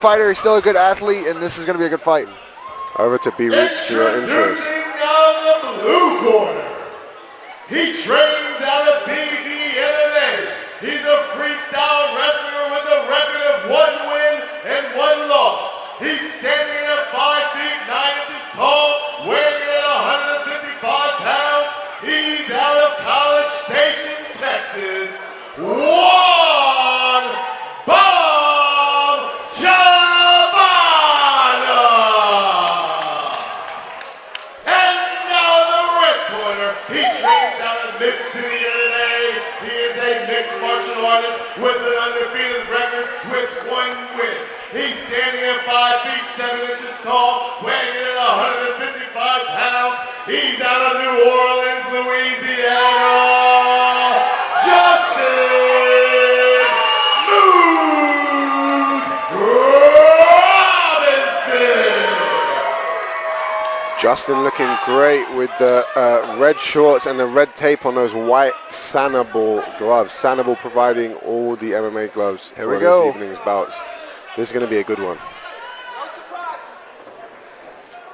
fighter. He's still a good athlete, and this is going to be a good fight. Over to B-Roots for your intros. Down the blue corner. He trained out of BBMMA. He's a freestyle wrestler with a record of 1 win and 1 loss. He's standing at 5 feet 9 inches tall, weighing in at 155 pounds. He's out of College Station, Texas. Juan Chavana. And now the red corner. He trained out of Mid-City, MMA. He is a mixed martial artist with an undefeated record with 1 win. He's standing at 5 feet 7 inches tall, weighing in at 155 pounds. He's out of New Orleans, Louisiana. Justin Smooth Robinson. Justin looking great with the red shorts and the red tape on those white Sanibel gloves. Sanibel providing all the MMA gloves for this evening's bouts. This is going to be a good one.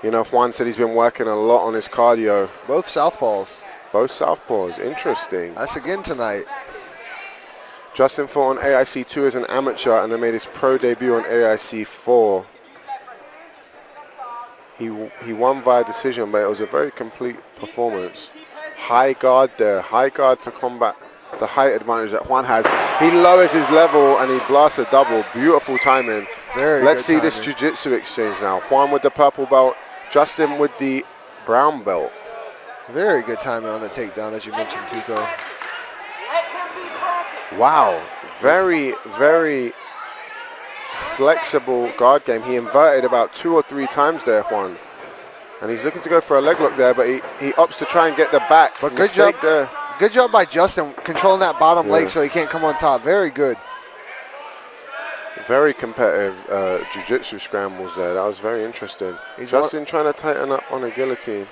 You know, Juan said he's been working a lot on his cardio. Both southpaws. Both southpaws. Interesting. That's again tonight. Justin fought on AIC 2 as an amateur and then made his pro debut on AIC 4. He won via decision, but it was a very complete performance. High guard there. High guard to combat the height advantage that Juan has. He lowers his level and he blasts a double. Beautiful timing. Let's see this jiu-jitsu exchange now. Juan with the purple belt, Justin with the brown belt. Very good timing on the takedown, as you mentioned, Tuco. Wow. Very, very flexible guard game. He inverted about 2 or 3 times there, Juan. And he's looking to go for a leg lock there, but he opts to try and get the back. But good job there. Good job by Justin controlling that bottom leg so he can't come on top. Very good. Very competitive jiu-jitsu scrambles there. That was very interesting. Justin trying to tighten up on a guillotine.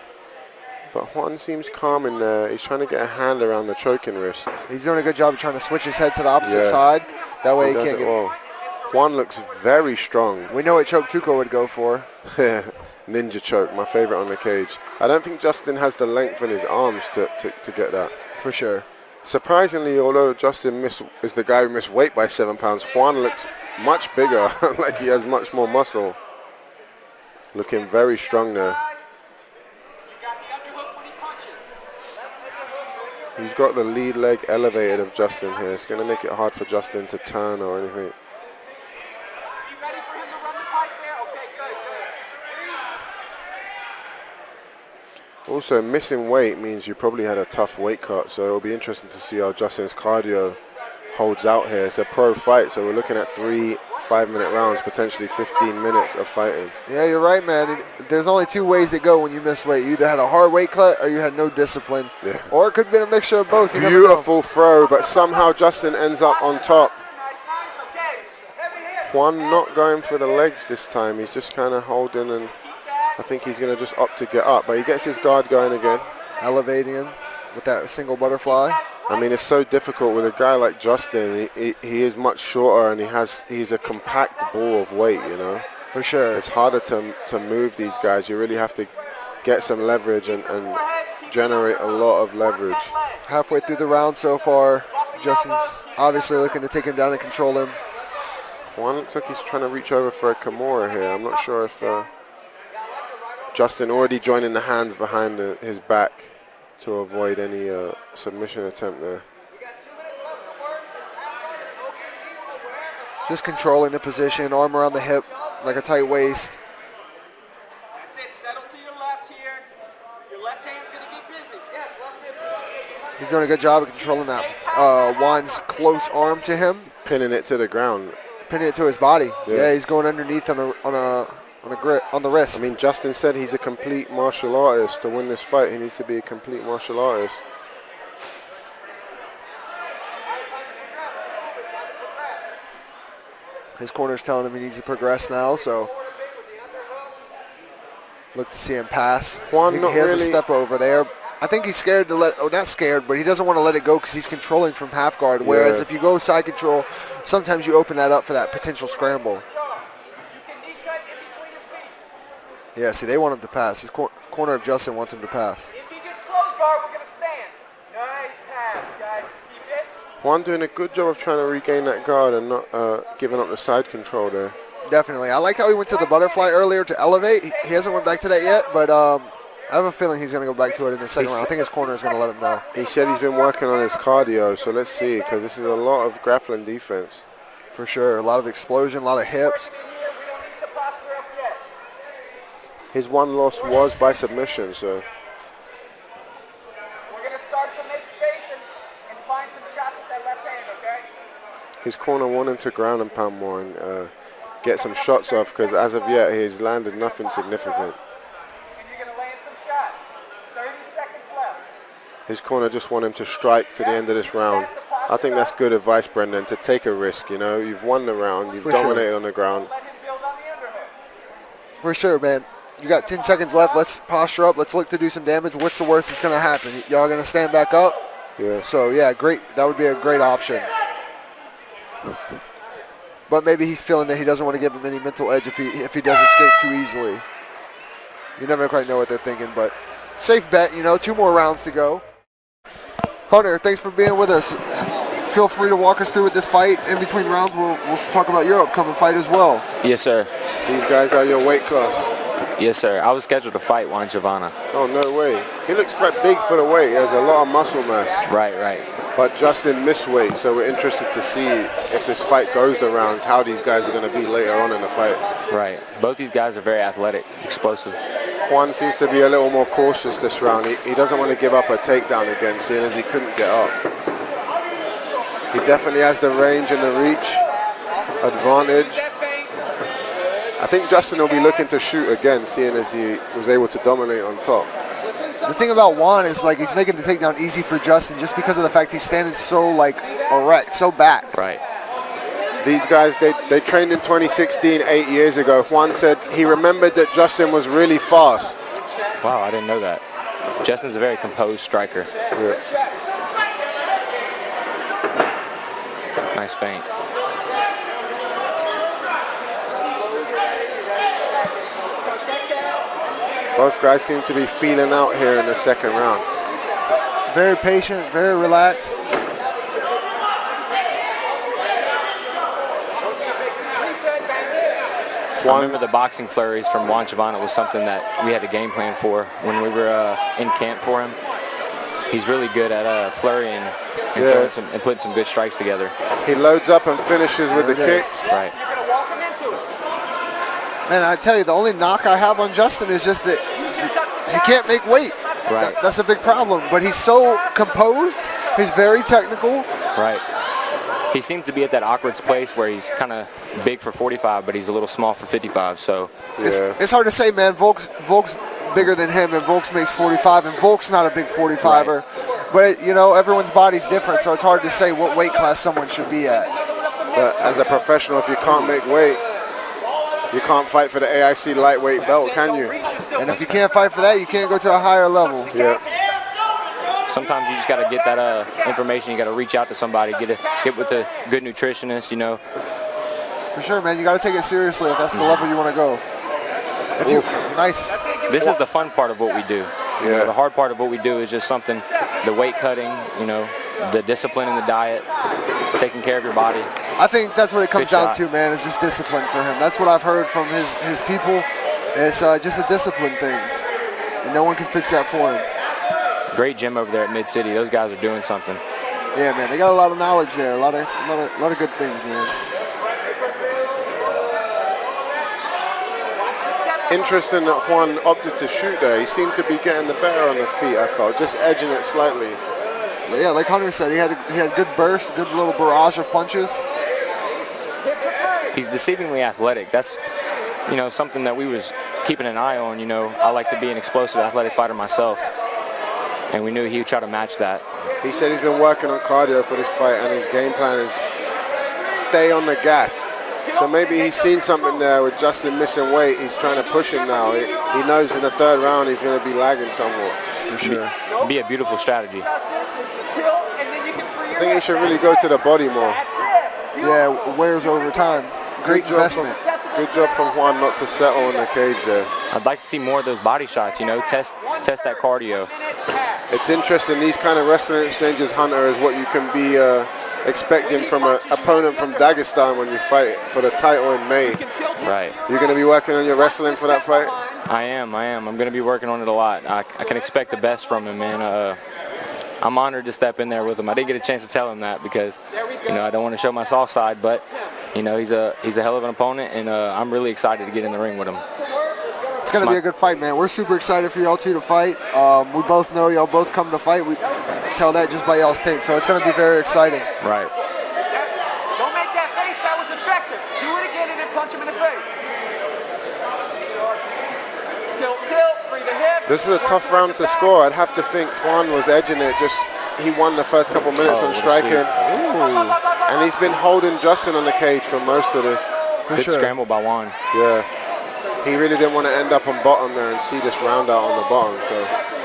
But Juan seems calm in there. He's trying to get a hand around the choking wrist. He's doing a good job of trying to switch his head to the opposite side. That way he can't get... Well. Juan looks very strong. We know what choke Tuco would go for. Ninja choke, my favorite on the cage. I don't think Justin has the length in his arms to get that. For sure. Surprisingly, although Justin is the guy who missed weight by 7 pounds, Juan looks much bigger, like he has much more muscle. Looking very strong there. He's got the lead leg elevated of Justin here. It's going to make it hard for Justin to turn or anything. Also, missing weight means you probably had a tough weight cut, so it'll be interesting to see how Justin's cardio holds out here. It's a pro fight, so we're looking at 3 5-minute rounds, potentially 15 minutes of fighting. Yeah, you're right, man. There's only 2 ways to go when you miss weight. You either had a hard weight cut or you had no discipline. Yeah. Or it could have been a mixture of both. Beautiful throw, but somehow Justin ends up on top. Juan not going for the legs this time. He's just kind of holding, and I think he's going to just opt to get up. But he gets his guard going again. Elevating him with that single butterfly. I mean, it's so difficult with a guy like Justin. He is much shorter, and he's a compact ball of weight, you know. For sure. It's harder to move these guys. You really have to get some leverage and generate a lot of leverage. Halfway through the round so far, Justin's obviously looking to take him down and control him. Juan looks like he's trying to reach over for a Kimura here. I'm not sure if Justin already joining the hands behind his back to avoid any submission attempt there. Just controlling the position, arm around the hip, like a tight waist. That's it, settle to your left here. Your left hand's gonna get busy. Yes, left busy. He's doing a good job of controlling that Juan's close arm to him. Pinning it to the ground. Pinning it to his body. Yeah, he's going underneath on the wrist. I mean, Justin said he's a complete martial artist. To win this fight, he needs to be a complete martial artist. His corner's telling him he needs to progress now, so look to see him pass. Juan he has a step over there. I think he's scared to not scared, but he doesn't want to let it go because he's controlling from half guard. Whereas if you go side control, sometimes you open that up for that potential scramble. Yeah, see, they want him to pass. His corner of Justin wants him to pass. If he gets close guard, we're going to stand. Nice pass, guys. Keep it. Juan doing a good job of trying to regain that guard and not giving up the side control there. Definitely. I like how he went to the butterfly earlier to elevate. He hasn't went back to that yet, but I have a feeling he's going to go back to it in the second round. I think his corner is going to let him know. He said he's been working on his cardio, so let's see, because this is a lot of grappling defense. For sure. A lot of explosion, a lot of hips. We don't need to posture up yet. His one loss was by submission, so. We're going to start to make space and find some shots with that left hand, okay? His corner want him to ground and pound more and get some shots off, because as of yet, he's landed nothing significant. And you're going to land some shots. 30 seconds left. His corner just want him to strike to the end of this round. I think that's good advice, Brendan, to take a risk. You know, you've won the round, you've dominated on the ground. Let him build on the underhook. For sure, man. You got 10 seconds left. Let's posture up. Let's look to do some damage. What's the worst that's going to happen? Y'all going to stand back up? Yeah. So, yeah, great. That would be a great option. But maybe he's feeling that he doesn't want to give him any mental edge if he does escape too easily. You never quite know what they're thinking, but safe bet, you know, 2 more rounds to go. Hunter, thanks for being with us. Feel free to walk us through with this fight. In between rounds, we'll talk about your upcoming fight as well. Yes, sir. These guys are your weight class. Yes, sir. I was scheduled to fight Juan Chavana. Oh, no way. He looks quite big for the weight. He has a lot of muscle mass. Right. But Justin missed weight, so we're interested to see if this fight goes the rounds, how these guys are going to be later on in the fight. Right. Both these guys are very athletic, explosive. Juan seems to be a little more cautious this round. He doesn't want to give up a takedown again, seeing as he couldn't get up. He definitely has the range and the reach advantage. I think Justin will be looking to shoot again, seeing as he was able to dominate on top. The thing about Juan is, like, he's making the takedown easy for Justin just because of the fact he's standing so, like, erect, so back. Right. These guys, they trained in 2016, 8 years ago. Juan said he remembered that Justin was really fast. Wow, I didn't know that. Justin's a very composed striker. Yeah. Nice feint. Both guys seem to be feeling out here in the second round. Very patient, very relaxed. I remember the boxing flurries from Juan Chavana was something that we had a game plan for when we were in camp for him. He's really good at flurrying and, and putting some good strikes together. He loads up and finishes with the kicks. Right. Man, I tell you, the only knock I have on Justin is just that he can't make weight. Right. That's a big problem. But he's so composed. He's very technical. Right. He seems to be at that awkward place where he's kind of big for 45, but he's a little small for 55. So it's hard to say, man. Volk's bigger than him, and Volk makes 45, and Volk's not a big 45er. Right. But, you know, everyone's body's different, so it's hard to say what weight class someone should be at. But as a professional, if you can't make weight, you can't fight for the AIC lightweight belt, can you? And if you can't fight for that, you can't go to a higher level. Yeah. Sometimes you just got to get that information. You got to reach out to somebody, get with a good nutritionist, you know. For sure, man. You got to take it seriously if that's the level you want to go. Nice. This is the fun part of what we do. You know, the hard part of what we do is just something, the weight cutting, you know, the discipline in the diet, taking care of your body. I think that's what it comes down to, man, is just discipline for him. That's what I've heard from his people. It's just a discipline thing. And no one can fix that for him. Great gym over there at Mid-City. Those guys are doing something. Yeah, man. They got a lot of knowledge there. A lot of good things, man. Interesting that Juan opted to shoot there. He seemed to be getting the better on the feet, I felt, just edging it slightly. But yeah, like Hunter said, he had good bursts, good little barrage of punches. He's deceivingly athletic. That's, you know, something that we was keeping an eye on. You know, I like to be an explosive athletic fighter myself, and we knew he would try to match that. He said he's been working on cardio for this fight, and his game plan is stay on the gas. So maybe he's seen something there with Justin missing weight. He's trying to push him now. He knows in the third round he's going to be lagging somewhat. For sure. Be a beautiful strategy. I think he should really go to the body more. Yeah, wears over time. Great investment. Good job from Juan not to settle in the cage there. I'd like to see more of those body shots, you know, test that cardio. It's interesting, these kind of wrestling exchanges, Hunter, is what you can be expecting from an opponent from Dagestan when you fight for the title in May. Right. You're going to be working on your wrestling for that fight? I am. I'm going to be working on it a lot. I can expect the best from him, man. I'm honored to step in there with him. I didn't get a chance to tell him that because, you know, I don't want to show my soft side, but, you know, he's a hell of an opponent, and I'm really excited to get in the ring with him. It's going to be a good fight, man. We're super excited for y'all two to fight. We both know y'all both come to fight. We tell that just by y'all's tape, so it's going to be very exciting. Right. Don't make that face. That was effective. Do it again and then punch him in the face. Tilt, free the hip. This is a tough round to score. I'd have to think Juan was edging it. Just he won the first couple minutes on striking. And he's been holding Justin on the cage for most of this. Good scramble by Juan. Yeah. He really didn't want to end up on bottom there and see this round out on the bottom. So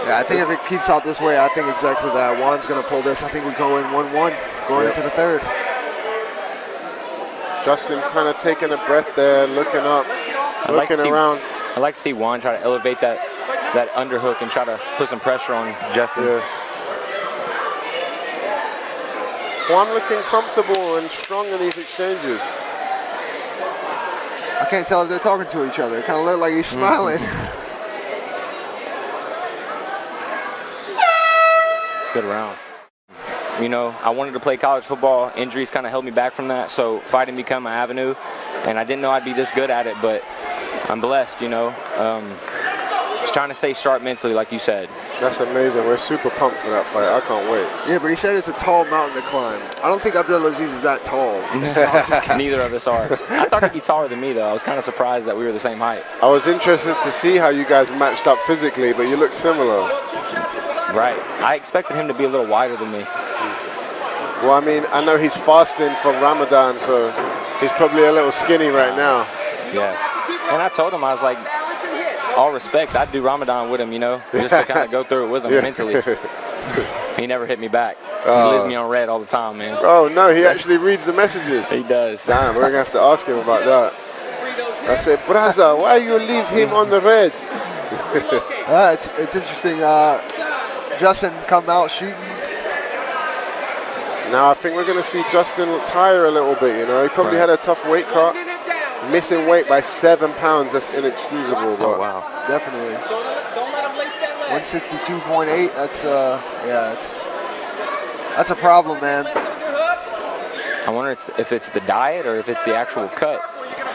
yeah, I think if it keeps out this way, I think exactly that. Juan's going to pull this. I think we go in 1-1 going into the third. Justin kind of taking a breath there, looking up, looking around. I'd like to see Juan try to elevate that underhook and try to put some pressure on Justin. Yeah. Juan looking comfortable and strong in these exchanges. I can't tell if they're talking to each other. It kind of look like he's smiling. Good round. You know, I wanted to play college football. Injuries kind of held me back from that, so fighting became an avenue. And I didn't know I'd be this good at it, but I'm blessed, you know. Just trying to stay sharp mentally, like you said. That's amazing. We're super pumped for that fight. I can't wait. Yeah, but he said it's a tall mountain to climb. I don't think Abdulaziz is that tall. Neither of us are. I thought he'd be taller than me, though. I was kind of surprised that we were the same height. I was interested to see how you guys matched up physically, but you look similar. Right. I expected him to be a little wider than me. Well, I mean, I know he's fasting from Ramadan, so he's probably a little skinny right now. Yes. When I told him, I was like, all respect, I'd do Ramadan with him, you know, just to kind of go through it with him mentally. He never hit me back. He leaves me on red all the time, man. Oh, no, he actually reads the messages. He does. Damn, we're going to have to ask him about that. I said, brother, why you leave him on the red? It's interesting. Justin come out shooting. Now I think we're going to see Justin tire a little bit, you know. He probably had a tough weight cut. Missing weight by 7 pounds, that's inexcusable. Oh, wow. Definitely. 162.8, that's a problem, man. I wonder if it's the diet or if it's the actual cut.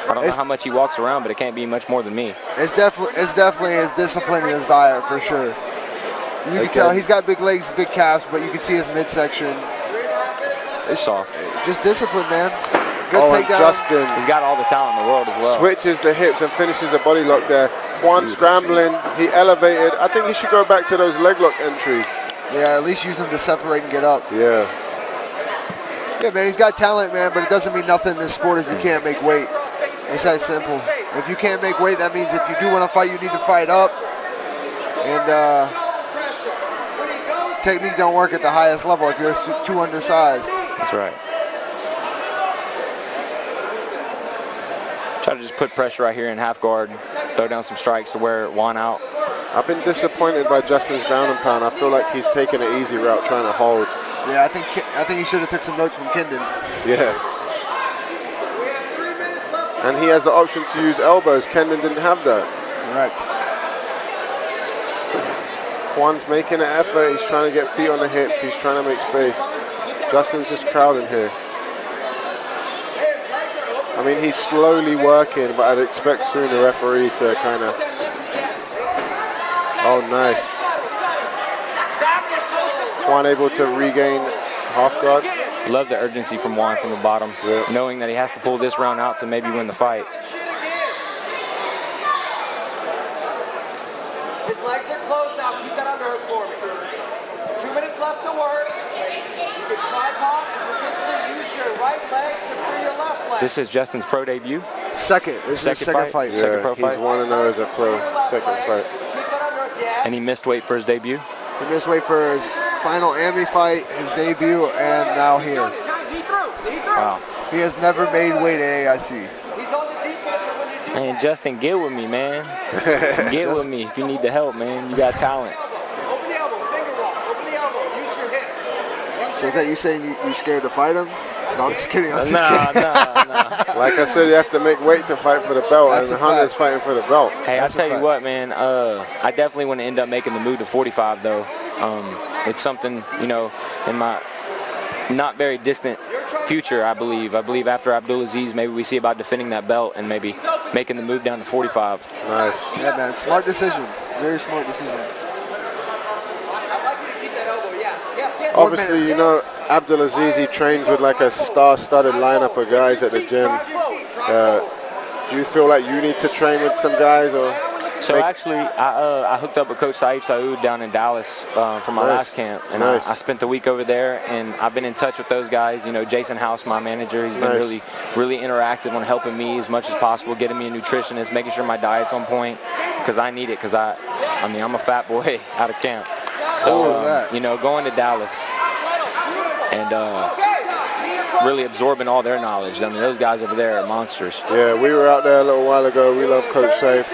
I don't know how much he walks around, but it can't be much more than me. It's definitely his discipline and his diet, for sure. You can tell he's got big legs, big calves, but you can see his midsection. It's soft. Just discipline, man. Good takedown. Justin. He's got all the talent in the world as well. Switches the hips and finishes the body lock there. Juan scrambling. He elevated. I think he should go back to those leg lock entries. Yeah, at least use them to separate and get up. Yeah. Yeah, man, he's got talent, man, but it doesn't mean nothing in this sport if you can't make weight. It's that simple. If you can't make weight, that means if you do want to fight, you need to fight up. And technique don't work at the highest level if you're too undersized. That's right. Try to just put pressure right here in half guard, throw down some strikes to wear Juan out. I've been disappointed by Justin's ground and pound. I feel like he's taking an easy route trying to hold. Yeah, I think he should have took some notes from Kendon. Yeah. And he has the option to use elbows. Kendon didn't have that. Correct. Juan's making an effort. He's trying to get feet on the hips. He's trying to make space. Justin's just crowding here. I mean, he's slowly working, but I'd expect soon the referee to kind of... Oh, nice. Juan able to regain half guard. Love the urgency from Juan from the bottom, knowing that he has to pull this round out to maybe win the fight. His legs are closed now. Keep that underhook for him. 2 minutes left to work. You can tripod and potentially use your right leg to free your left leg. This is Justin's pro debut. Second. This is his second fight. Yeah, Second pro fight. he's 1-0 as a pro. Second fight. Keep that underhook, yes. And he missed weight for his debut. He missed weight for his final AMI fight, his debut, and now here. He threw. Wow. He has never made weight at AIC. He's on the defense, and when Man, Justin, get with me, man. Get with me if you need the help, man. You got talent. Open the elbow, finger walk. Open the elbow. Use your hips. So is that you saying you scared to fight him? No, I'm just kidding. I'm just Nah. kidding. Like I said, you have to make weight to fight for the belt, That's and a Hunter's fact. fighting for the belt. Hey, That's a I'll tell you fact. what, man. I definitely want to end up making the move to 45, though. It's something, you know, in my not very distant future, I believe. I believe after Abdulaziz, maybe we see about defending that belt and maybe making the move down to 45. Nice. Yeah, man. Smart decision. Very smart decision. I'd like you to keep that elbow. Yeah. Yes. Obviously, you know, Abdulaziz, he trains with like a star-studded lineup of guys at the gym. Do you feel like you need to train with some guys, or? So actually, I hooked up with Coach Saeed Saud down in Dallas for my last camp, and I spent the week over there, and I've been in touch with those guys. You know, Jason House, my manager, he's been really interactive on helping me as much as possible, getting me a nutritionist, making sure my diet's on point, because I need it, because I mean, I'm a fat boy out of camp. So, you know, going to Dallas and really absorbing all their knowledge. I mean, those guys over there are monsters. Yeah, we were out there a little while ago. We love Coach Safe.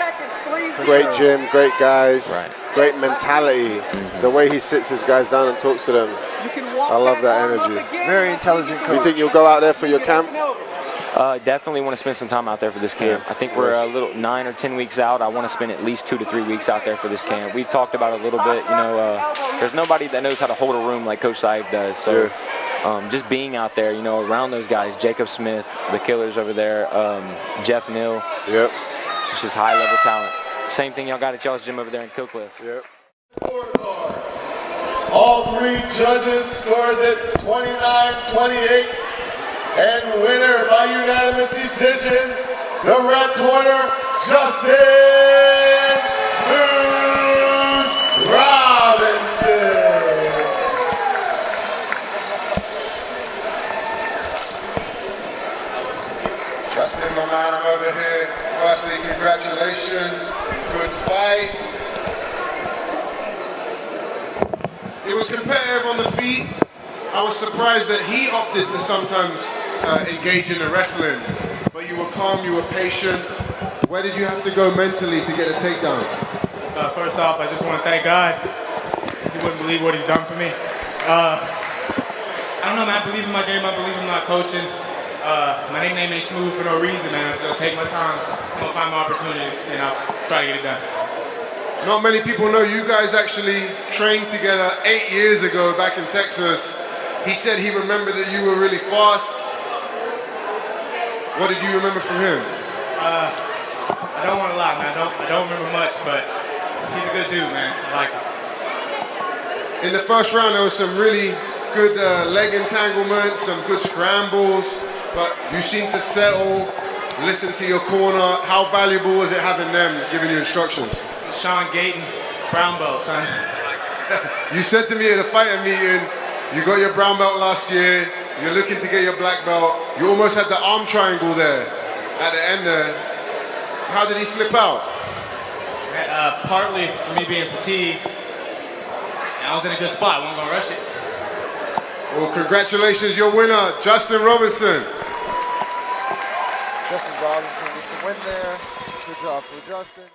Great gym, great guys, great mentality. The way he sits his guys down and talks to them. I love that energy. Very intelligent coach. You think you'll go out there for your camp? Definitely want to spend some time out there for this camp. I think we're a little 9 or 10 weeks out. I want to spend at least 2 to 3 weeks out there for this camp. We've talked about it a little bit. You know, there's nobody that knows how to hold a room like Coach Saib does. So just being out there, you know, around those guys, Jacob Smith, the killers over there, Jeff Neal. Yep. It's just high-level talent. Same thing y'all got at y'all's gym over there in Killcliff. Yep. All three judges scores at 29-28. And winner by unanimous decision, the red corner, Justin Smooth Robinson. Justin, my man, I'm over here. Firstly, congratulations. Good fight. It was competitive on the feet. I was surprised that he opted to sometimes engage in the wrestling. But you were calm, you were patient. Where did you have to go mentally to get the takedowns? First off, I just want to thank God. You wouldn't believe what he's done for me. I don't know, man. I believe in my game. I believe in my coaching. My nickname ain't Smooth for no reason, man. So I'll take my time. I'm going to find my opportunities, and I'll try to get it done. Not many people know you guys actually trained together 8 years ago back in Texas. He said he remembered that you were really fast. What did you remember from him? I don't want to lie, man. I don't remember much, but he's a good dude, man. I like him. In the first round, there was some really good leg entanglements, some good scrambles, but you seem to settle, listen to your corner. How valuable was it having them giving you instructions? Sean Gayton, brown belt, son. You said to me at a fighter meeting, you got your brown belt last year, you're looking to get your black belt. You almost had the arm triangle there at the end there. How did he slip out? Partly for me being fatigued. I was in a good spot. I wasn't going to rush it. Well, congratulations, your winner, Justin Robinson. Justin Robinson gets the win there. Good job for Justin.